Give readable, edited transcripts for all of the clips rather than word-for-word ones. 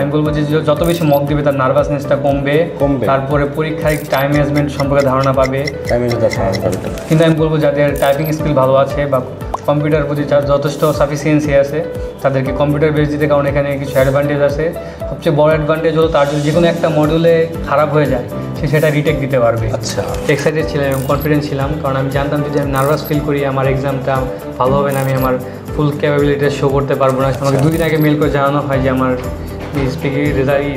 আমি বলবো যে যত বেশি মক দিবে তার নার্ভাসনেসটা কমবে, তারপরে পরীক্ষায় টাইম ম্যানেজমেন্ট সম্পর্কে ধারণা পাবে। কিন্তু আমি বলবো যাদের টাইপিং স্কিল ভালো আছে বা কম্পিউটার প্রতি যথেষ্ট সাফিসিয়েন্সি আছে তাদেরকে কম্পিউটার বেস দিতে, কারণ এখানে কিছু অ্যাডভান্টেজ আছে। সবচেয়ে বড় অ্যাডভান্টেজ হলো তার যদি যে কোনো একটা মডিউলে খারাপ হয়ে যায় সে সেটা রিটেক দিতে পারবে। আচ্ছা, এক্সাইটেড ছিলাম এবং কনফিডেন্ট ছিলাম, কারণ আমি জানতাম যদি আমি নার্ভাস ফিল করি আমার এক্সামটা ভালো হবে না, আমি আমার ফুল ক্যাপাবিলিটি শো করতে পারবো না। আমাকে 2 দিন আগে মেল করে জানানো হয় যে আমার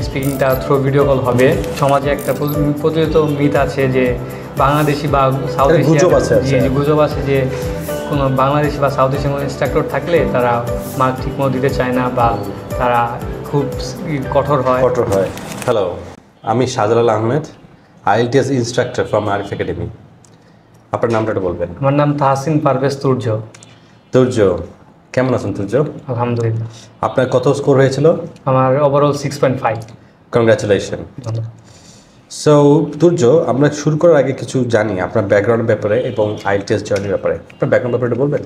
স্পিকিংটা থ্রু ভিডিও কল হবে। সমাজে একটা প্রচলিত মিথ আছে যে বাংলাদেশি বা সাউথ এশিয়া গুজব আছে যে কোনো বাংলাদেশি বা সাউথ এশিয়ান কোনো ইনস্ট্রাক্টর থাকলে তারা মার্ক ঠিকমতো দিতে চায় না বা তারা খুব কঠোর হয়। হ্যালো, আমি Shahjalal Ahmed, IELTS instructor from Arif academy. আপনার নামটা বলবেন? আমার নাম তাহসিন পারভেজ তুর্য। তুর্য, কেমন আছেন তুর্য? আলহামদুলিল্লাহ। আপনার কত স্কোর হয়েছিল? আমার ওভারঅল 6.5। কংগ্রাচুলেশন। সো তুর্য, আমরা শুরু করার আগে কিছু জানি আপনার ব্যাকগ্রাউন্ড ব্যাপারে এবং IELTS জার্নির ব্যাপারে। আপনার ব্যাকগ্রাউন্ড ব্যাপারটা বলবেন?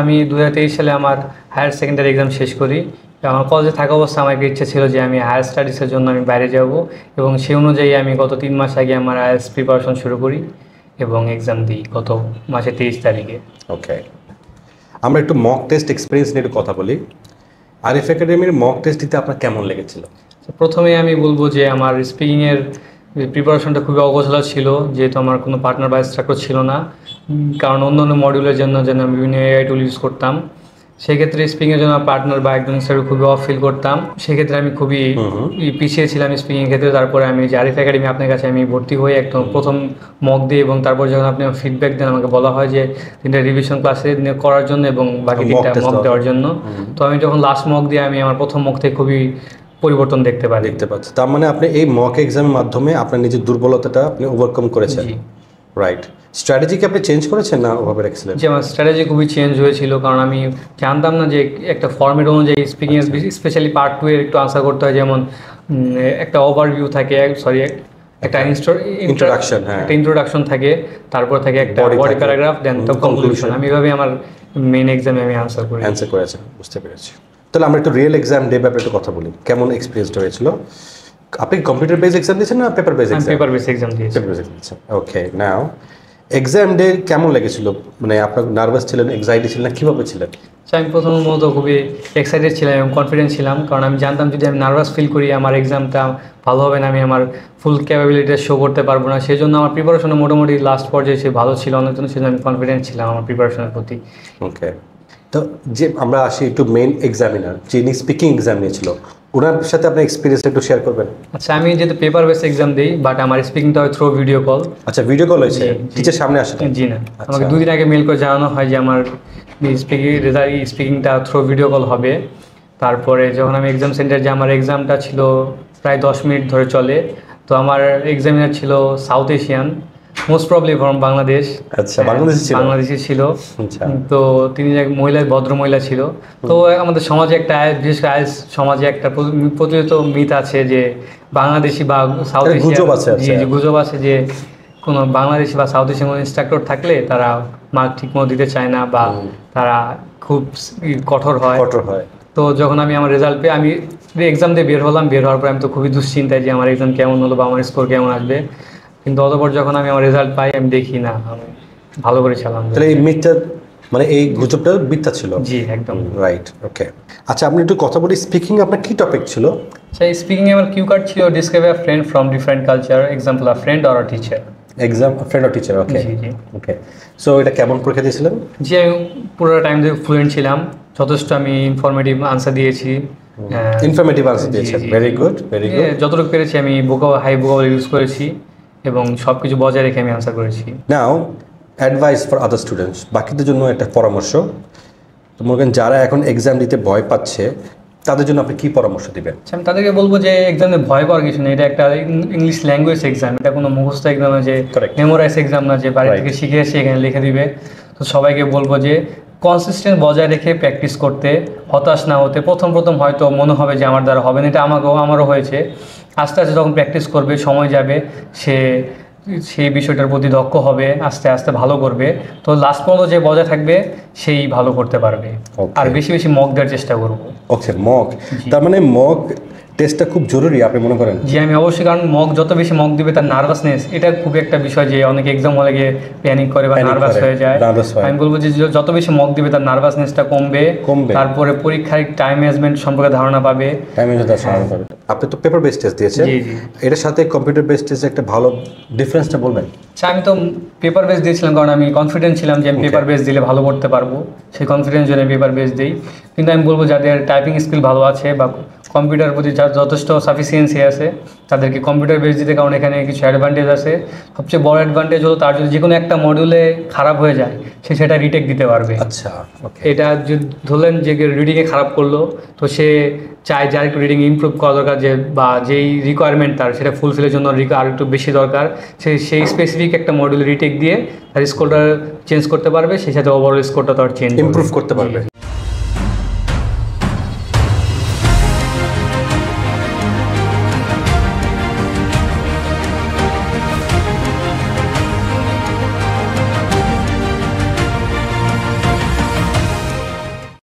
আমি 2023 সালে আমার হায়ার সেকেন্ডারি এক্সাম শেষ করি। আমার কলেজে থাকা অবস্থায় আমার ইচ্ছা ছিল যে আমি হায়ার স্টাডিজের জন্য আমি বাইরে যাব, এবং সেই অনুযায়ী আমি গত 3 মাস আগে আমার IELTS প্রিপারেশন শুরু করি এবং এক্সাম দিই গত মাসের 23 তারিখে। ওকে, আমরা একটু মক টেস্ট এক্সপিরিয়েন্স নিয়ে একটু কথা বলি। আরিফ একাডেমির মক টেস্ট দিতে আপনার কেমন লেগেছিল? প্রথমে আমি বলবো যে আমার স্পিকিংয়ের প্রিপারেশনটা খুবই অগোছালো ছিল, যেহেতু আমার কোনো পার্টনার বা ইনস্ট্রাক্টর ছিল না, কারণ অন্য মডিউলের জন্য যেন আমি বিভিন্ন AI টুল ইউজ করতাম। সেক্ষেত্রে স্পিকিংয়ের জন্য পার্টনার বা একজন ইনস্ট্রাক্টর খুবই অফ ফিল করতাম। সেক্ষেত্রে আমি খুবই পিছিয়ে ছিলাম স্পিকিং ক্ষেত্রে। তারপরে আমি যে আরিফ একাডেমি আপনার কাছে আমি ভর্তি হয়ে একদম প্রথম মক দিই, এবং তারপর যখন আপনি ফিডব্যাক দেন আমাকে বলা হয় যে 3টা রিভিশন ক্লাসে করার জন্য এবং বাকি 3টা মক দেওয়ার জন্য। তো আমি যখন লাস্ট মক দিয়ে আমি আমার প্রথম মক থেকে খুবই পরিবর্তন দেখতে পাচ্ছি। তার মানে আপনি এই মক এক্সামের মাধ্যমে আপনার নিজের দুর্বলতাটা আপনি ওভারকাম করেছেন, রাইট? স্ট্র্যাটেজি কি আপনি চেঞ্জ করেছেন না ওভাবে রেখেছিলেন? যে আমার স্ট্র্যাটেজি খুবই চেঞ্জ হয়েছিল, কারণ আমি জানতাম না যে একটা ফর্মেট অনুযায়ী স্পিকিংয়ের স্পেশালি পার্ট 2 এর একটু আনসার করতে হয়। যেমন একটা ওভারভিউ থাকে, একটা ইন্ট্রোডাকশন থাকে, তারপর থাকে একটা বডি প্যারাগ্রাফ, দেন তো কনক্লুশন। আমি এভাবে আমার মেইন এক্সামে আমি আনসার করেছি। বুঝতে পেরেছি। তাহলে আমরা একটু রিয়েল এক্সাম ডে ব্যাপারে একটু কথা বলি। কেমন এক্সপিরিয়েন্সটা হয়েছিল? আপনি কম্পিউটার বেস এক্সাম দিয়েছেন না paper base exam? Paper base exam দিয়েছি। ওকে, নাও এক্সাম ডে কেমন লেগেছিল? মানে আপনার নার্ভাস ছিলেন, এক্সাইটেড ছিলেন না, কীভাবে ছিলেন? আমি প্রথমত খুবই এক্সাইটেড ছিলাম এবং কনফিডেন্ট ছিলাম, কারণ আমি জানতাম যদি আমি নার্ভাস ফিল করি আমার এক্সামটা ভালো হবে না, আমি আমার ফুল ক্যাপাবিলিটি শো করতে পারবো না। সেই জন্য আমার প্রিপারেশনে মোটামুটি লাস্ট পর্যায়ে সে ভালো ছিল অনেক জন্য, সেই জন্য আমি কনফিডেন্ট ছিলাম আমার প্রিপারেশনের প্রতি। ওকে, তো যে আমরা আসি একটু মেইন এক্সামিনার যিনি স্পিকিং এক্সাম নিয়েছিল, ওনার সাথে আপনার এক্সপিরিয়েন্স একটু শেয়ার করবেন? আচ্ছা, আমি যেহেতু পেপার বেস এক্সাম দিই, বাট আমার স্পিকিংটা হয় থ্রু ভিডিও কল। আচ্ছা, ভিডিও কল হয়েছে, টিচার সামনে আসে? জি না, আমাকে 2 দিন আগে মেল করে জানানো হয় যে আমার স্পিকিংটা থ্রু ভিডিও কল হবে। তারপরে যখন আমি এক্সাম সেন্টার যে আমার এক্সামটা ছিল প্রায় 10 মিনিট ধরে চলে। তো আমার এক্সামিনার ছিল south Asian, most probably from Bangladesh. আচ্ছা, বাংলাদেশি ছিল। তো তিনি এক ভদ্র মহিলা ছিল। তো আমাদের সমাজে একটা বিশেষ করে সমাজে একটা প্রচলিত মিথ আছে যে বাংলাদেশি বা সাউথ এশিয়ান গুজব আছে যে কোনো বাংলাদেশি বা সাউথ এশিয়ান কোনো ইনস্ট্রাক্টর থাকলে তারা মার্ক ঠিকমতো দিতে চায় না বা তারা খুব কঠোর হয়। তো যখন আমি আমার রেজাল্ট পেয়ে আমি এক্সাম দিয়ে বের হওয়ার পর আমি তো খুবই দুশ্চিন্তায় যে আমার এক্সাম কেমন হলো বা আমার স্কোর কেমন আসবে। কিন্তু অতঃপর যখন আমি আমার রেজাল্ট পাই আমি দেখি না আমি ভালো করে ছিলাম। তাহলে এই মিথটা মানে এই গুজবটা মিথ্যা ছিল? জি, একদম রাইট। ওকে, আচ্ছা আপনি একটু কথা বলি, স্পিকিং আপনার কি টপিক ছিল? সেই স্পিকিং আমার কিউ কার্ড ছিল describe a friend from different culture, example a friend or a teacher. Friend or teacher, okay. G G, okay. So এটা কেমন পরীক্ষা দিয়েছিলেন? জি, আমি পুরো টাইম ধরে ফ্লুয়েন্ট ছিলাম, যথেষ্ট আমি ইনফরমেটিভ আনসার দিয়েছি। Very good. যতটুকু পেরেছি আমি হাই ভোকাবুলারি ইউজ করেছি এবং সব কিছু বজায় রেখে আমি আনসার করেছি। নাও অ্যাডভাইস ফর আদার স্টুডেন্টস, বাকিদের জন্য একটা পরামর্শ। তো মনে করেন যারা এখন এক্সাম দিতে ভয় পাচ্ছে তাদের জন্য আপনি কী পরামর্শ দেবেন? আমি তাদেরকে বলবো যে এক্সামে ভয় পাওয়ার কিছু নেই, এটা একটা ইংলিশ ল্যাঙ্গুয়েজ এক্সাম, এটা কোনো মুখস্থ এক্সাম না, যে মেমোরাইজ এক্সাম না যে বাড়ি থেকে শিখে এসে এখানে লিখে দিবে। তো সবাইকে বলবো যে কনসিস্টেন্ট বজায় রেখে প্র্যাকটিস করতে, হতাশ না হতে। প্রথম হয়তো মনে হবে যে আমার দ্বারা হবে না, এটা আমারও হয়েছে। আস্তে আস্তে যখন প্র্যাকটিস করবে, সময় যাবে, সেই বিষয়টার প্রতি দক্ষ হবে, আস্তে আস্তে ভালো করবে। তো লাস্ট পর্যন্ত যে বজায় থাকবে সেই ভালো করতে পারবে। আর বেশি বেশি মক দেওয়ার চেষ্টা করবো। ওকে, মক, তার মানে মক টেস্টটা খুব জরুরি আপনি মনে করেন? জি আমি অবশ্যই, কারণ যত বেশি মক দিবে তার নার্ভাসনেস, এটা খুব একটা বিষয় যে অনেকে এক্সাম হলে গিয়ে প্যানিক করে বা নার্ভাস হয়ে যায়। আমি বলবো যে যত বেশি মক দিবে তার নার্ভাসনেসটা কমবে, তারপরে পরীক্ষার টাইম ম্যানেজমেন্ট সম্পর্কে ধারণা পাবে। আপনি তো পেপার বেসড টেস্ট দিয়েছেন, এটার সাথে কম্পিউটার বেসড টেস্ট একটা ভালো ডিফারেন্সটা বলবেন? আচ্ছা আমি তো পেপার বেস দিয়েছিলাম কারণ আমি কনফিডেন্ট ছিলাম যে আমি পেপার বেস দিলে ভালো করতে পারবো, সেই কনফিডেন্স জন্য পেপার বেস দিই। কিন্তু আমি বলবো যাদের টাইপিং স্কিল ভালো আছে বা কম্পিউটারের প্রতি যার যথেষ্ট সাফিসিয়েন্সি আছে তাদেরকে কম্পিউটার বেস দিতে, কারণ এখানে কিছু অ্যাডভান্টেজ আছে। সবচেয়ে বড় অ্যাডভান্টেজ হলো তার যদি যে কোনো একটা মডিউলে খারাপ হয়ে যায় সে সেটা রিটেক দিতে পারবে। আচ্ছা, এটা যদি ধরলেন যে রিডিংয়ে খারাপ করলো তো সে চায় যে আরেকটু রিডিং ইমপ্রুভ করা দরকার, যে বা যেই রিকোয়ারমেন্ট তার সেটা ফুলফিলের জন্য আর একটু বেশি দরকার, সেই স্পেসিফিক একটা মডিউল রিটেক দিয়ে তার স্কোরটা চেঞ্জ করতে পারবে, সেই সাথে ওভারঅল স্কোরটা তার চেঞ্জ ইমপ্রুভ করতে পারবে।